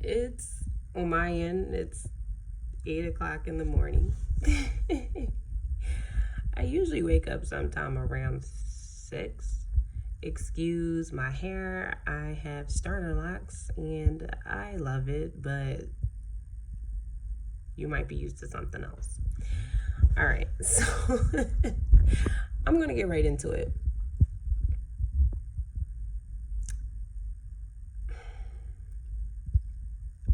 It's on my end, it's 8 o'clock in the morning. I usually wake up sometime around 6. Excuse my hair, I have starter locks and I love it, but you might be used to something else. All right, so I'm gonna get right into it.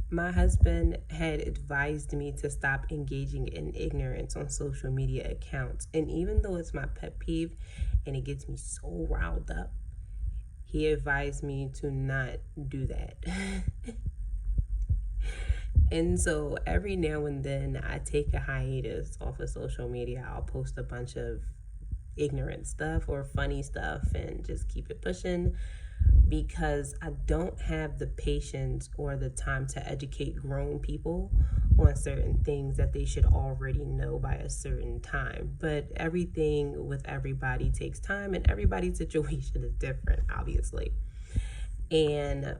My husband had advised me to stop engaging in ignorance on social media accounts. And even though it's my pet peeve and it gets me so riled up, he advised me to not do that. And so every now and then I take a hiatus off of social media. I'll post a bunch of ignorant stuff or funny stuff and just keep it pushing, because I don't have the patience or the time to educate grown people on certain things that they should already know by a certain time. But everything with everybody takes time, and everybody's situation is different, obviously. And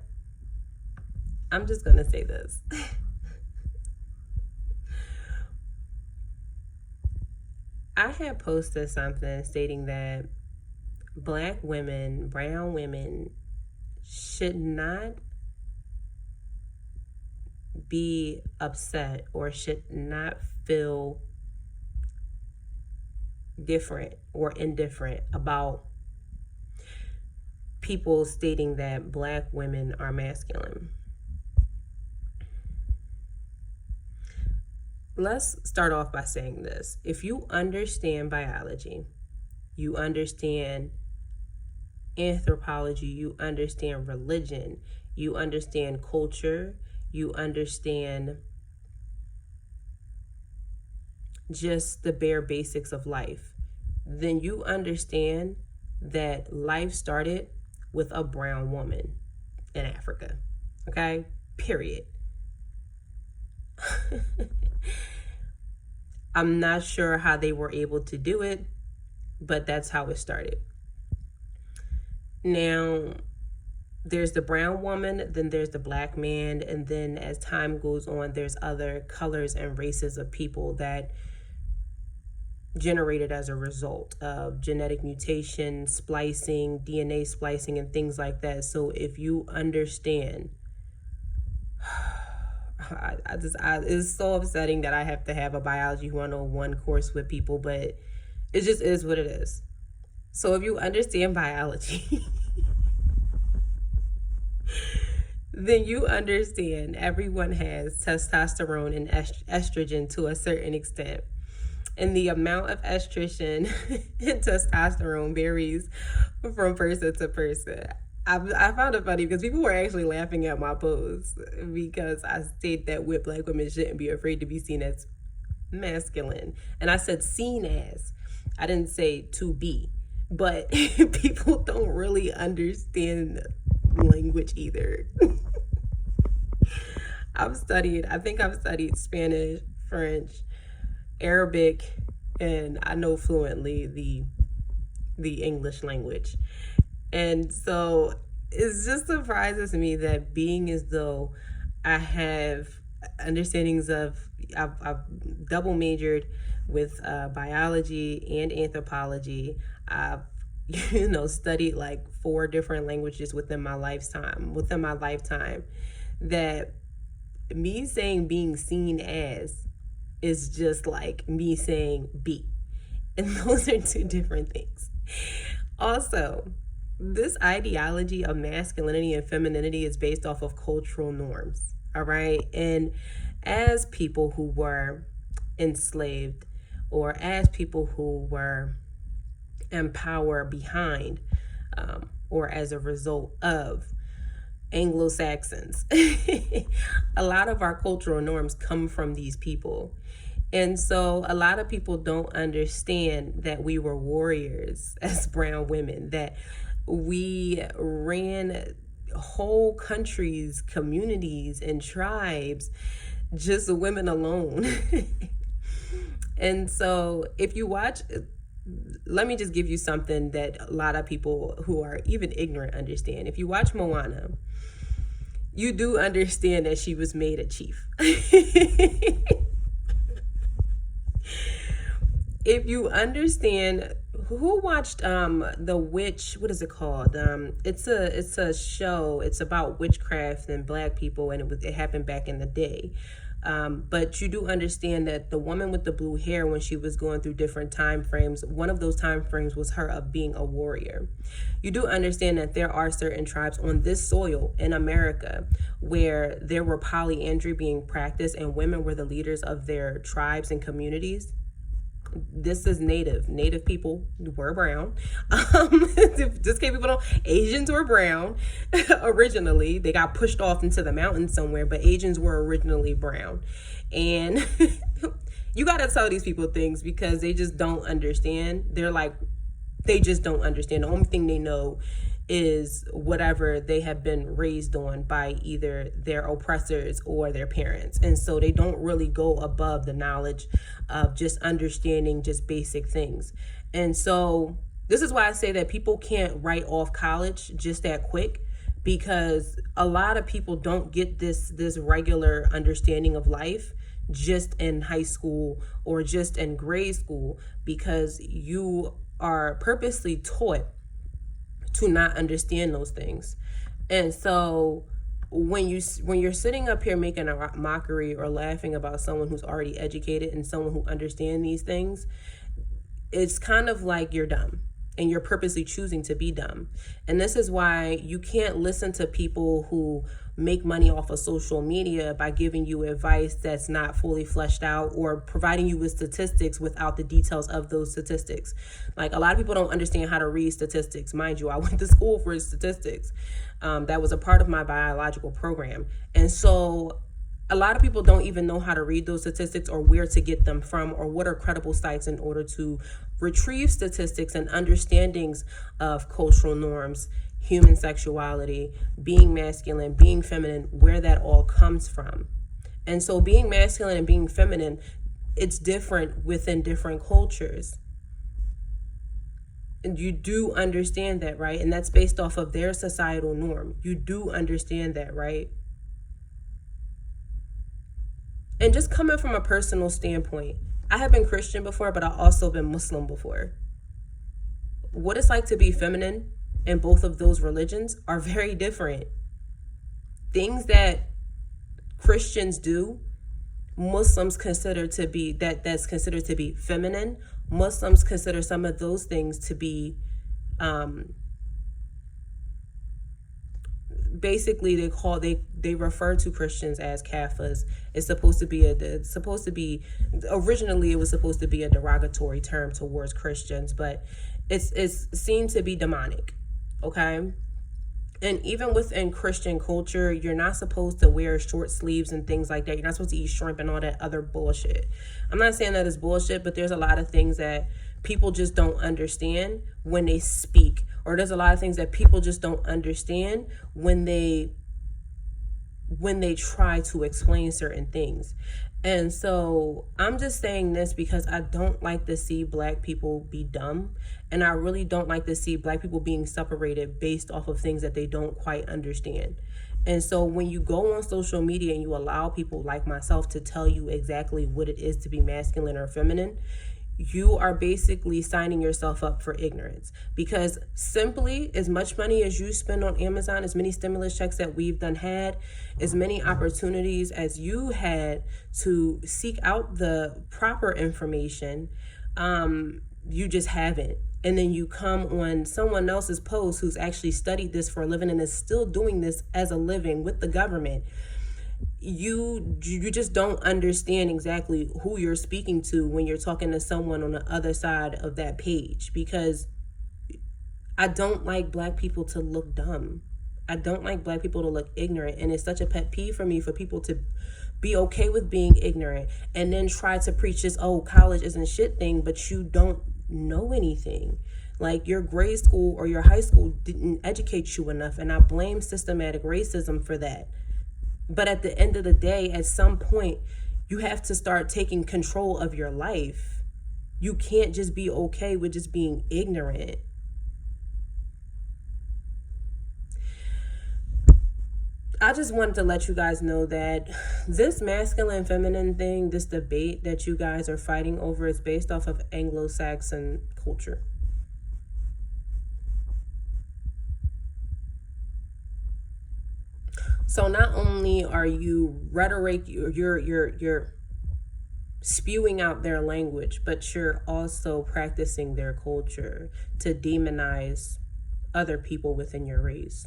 I'm just going to say this. I had posted something stating that Black women, brown women, should not be upset or should not feel different or indifferent about people stating that Black women are masculine. Let's start off by saying this. If you understand biology, you understand anthropology, you understand religion, you understand culture, you understand just the bare basics of life, then you understand that life started with a brown woman in Africa. Okay? Period. I'm not sure how they were able to do it, but that's how it started. Now, there's the brown woman, then there's the Black man, and then as time goes on, there's other colors and races of people that generated as a result of genetic mutation, splicing, DNA splicing, and things like that. So if you understand, it's so upsetting that I have to have a biology 101 course with people, but it just is what it is. So if you understand biology, then you understand everyone has testosterone and estrogen to a certain extent. And the amount of estrogen and testosterone varies from person to person. I found it funny because people were actually laughing at my post because I state that with Black women shouldn't be afraid to be seen as masculine. And I said seen as. I didn't say to be. But people don't really understand language either. I've studied Spanish, French, Arabic, and I know fluently the English language. And so it just surprises me that being as though I have understandings of, I've double majored with biology and anthropology. I've studied like 4 different languages within my lifetime. That me saying being seen as is just like me saying be. And those are 2 different things. Also, this ideology of masculinity and femininity is based off of cultural norms, all right? And as people who were enslaved, or as people who were empowered behind, or as a result of Anglo-Saxons, a lot of our cultural norms come from these people. And so a lot of people don't understand that we were warriors as brown women, that we ran whole countries, communities, and tribes, just women alone. And so if you watch, let me just give you something that a lot of people who are even ignorant understand. If you watch Moana, you do understand that she was made a chief. If you understand, who watched the witch, what is it called, it's a show, it's about witchcraft and black people, and it happened back in the day. But you do understand that the woman with the blue hair, when she was going through different time frames, one of those time frames was her of being a warrior. You do understand that there are certain tribes on this soil in America where there were polyandry being practiced, and women were the leaders of their tribes and communities. This is native people were brown. Just in case people don't, Asians were brown. Originally they got pushed off into the mountains somewhere, but Asians were originally brown. And you got to tell these people things because they just don't understand. They just don't understand. The only thing they know is whatever they have been raised on by either their oppressors or their parents. And so they don't really go above the knowledge of just understanding just basic things. And so this is why I say that people can't write off college just that quick, because a lot of people don't get this regular understanding of life just in high school or just in grade school, because you are purposely taught to not understand those things. And so when you're sitting up here making a mockery or laughing about someone who's already educated and someone who understands these things, it's kind of like you're dumb and you're purposely choosing to be dumb. And this is why you can't listen to people who make money off of social media by giving you advice that's not fully fleshed out or providing you with statistics without the details of those statistics. Like, a lot of people don't understand how to read statistics. Mind you, I went to school for statistics. That was a part of my biological program. And so a lot of people don't even know how to read those statistics or where to get them from or what are credible sites in order to retrieve statistics and understandings of cultural norms, human sexuality, being masculine, being feminine, where that all comes from. And so being masculine and being feminine, it's different within different cultures. And you do understand that, right? And that's based off of their societal norm. You do understand that, right? And just coming from a personal standpoint, I have been Christian before, but I've also been Muslim before. What it's like to be feminine in both of those religions are very different. Things that Christians do, Muslims consider to be that's considered to be feminine. Muslims consider some of those things to be basically they refer to Christians as kafirs. Originally it was supposed to be a derogatory term towards Christians, but it's seen to be demonic. Okay. And even within Christian culture, you're not supposed to wear short sleeves and things like that. You're not supposed to eat shrimp and all that other bullshit. I'm not saying that it's bullshit, but there's a lot of things that people just don't understand when they speak. Or there's a lot of things that people just don't understand when they try to explain certain things. And so I'm just saying this because I don't like to see Black people be dumb. And I really don't like to see Black people being separated based off of things that they don't quite understand. And so when you go on social media and you allow people like myself to tell you exactly what it is to be masculine or feminine, you are basically signing yourself up for ignorance. Because simply, as much money as you spend on Amazon, as many stimulus checks that we've had, as many opportunities as you had to seek out the proper information, you just haven't. And then you come on someone else's post who's actually studied this for a living and is still doing this as a living with the government. You just don't understand exactly who you're speaking to when you're talking to someone on the other side of that page. Because I don't like Black people to look dumb. I don't like Black people to look ignorant. And it's such a pet peeve for me for people to be okay with being ignorant and then try to preach this, oh, college isn't shit thing, but you don't know anything. Like, your grade school or your high school didn't educate you enough. And I blame systematic racism for that. But at the end of the day, at some point, you have to start taking control of your life. You can't just be okay with just being ignorant. I just wanted to let you guys know that this masculine feminine thing, this debate that you guys are fighting over, is based off of Anglo-Saxon culture. So not only are you rhetoric, you're spewing out their language, but you're also practicing their culture to demonize other people within your race.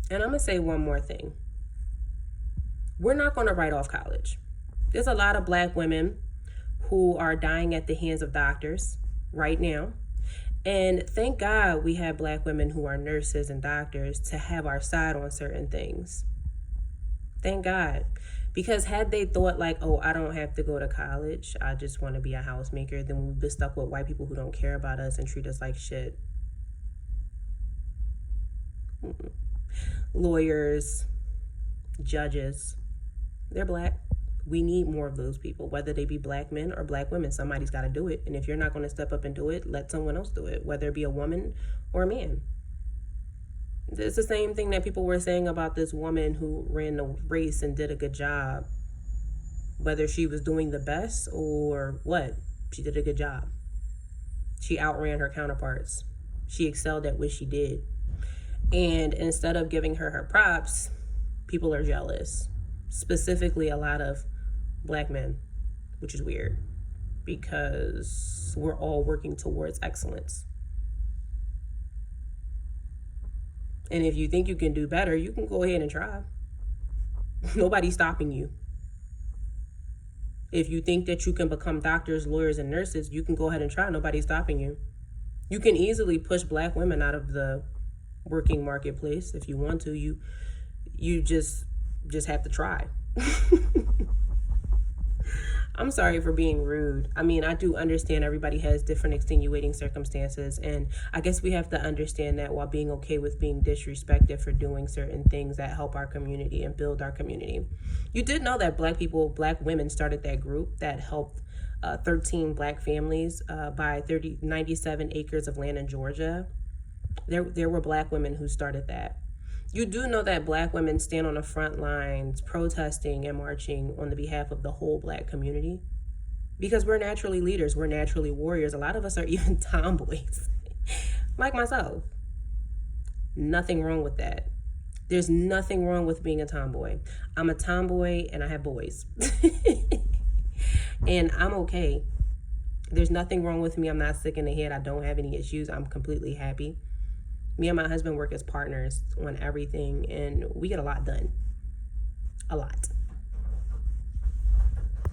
And I'm going to say one more thing. We're not going to write off college. There's a lot of black women who are dying at the hands of doctors right now. And thank God we have black women who are nurses and doctors to have our side on certain things. Thank God. Because had they thought like, oh, I don't have to go to college, I just want to be a housemaker, then we'd be stuck with white people who don't care about us and treat us like shit. Lawyers, judges, they're black. We need more of those people, whether they be black men or black women. Somebody's got to do it. And if you're not going to step up and do it, let someone else do it, whether it be a woman or a man. It's the same thing that people were saying about this woman who ran the race and did a good job. Whether she was doing the best or what, she did a good job. She outran her counterparts. She excelled at what she did. And instead of giving her props, people are jealous. Specifically, a lot of black men, which is weird because we're all working towards excellence. And if you think you can do better, you can go ahead and try. Nobody's stopping you. If you think that you can become doctors, lawyers, and nurses, you can go ahead and try. Nobody's stopping you. You can easily push black women out of the working marketplace if you want to. You just have to try. I'm sorry for being rude. I mean, I do understand everybody has different extenuating circumstances, and I guess we have to understand that while being okay with being disrespected for doing certain things that help our community and build our community. You did know that black women started that group that helped 13 black families buy 97 acres of land in Georgia. There were black women who started that. You do know that black women stand on the front lines protesting and marching on the behalf of the whole black community because we're naturally leaders. We're naturally warriors. A lot of us are even tomboys, like myself. Nothing wrong with that. There's nothing wrong with being a tomboy. I'm a tomboy and I have boys. And I'm okay. There's nothing wrong with me. I'm not sick in the head. I don't have any issues. I'm completely happy. Me and my husband work as partners on everything, and we get a lot done. A lot.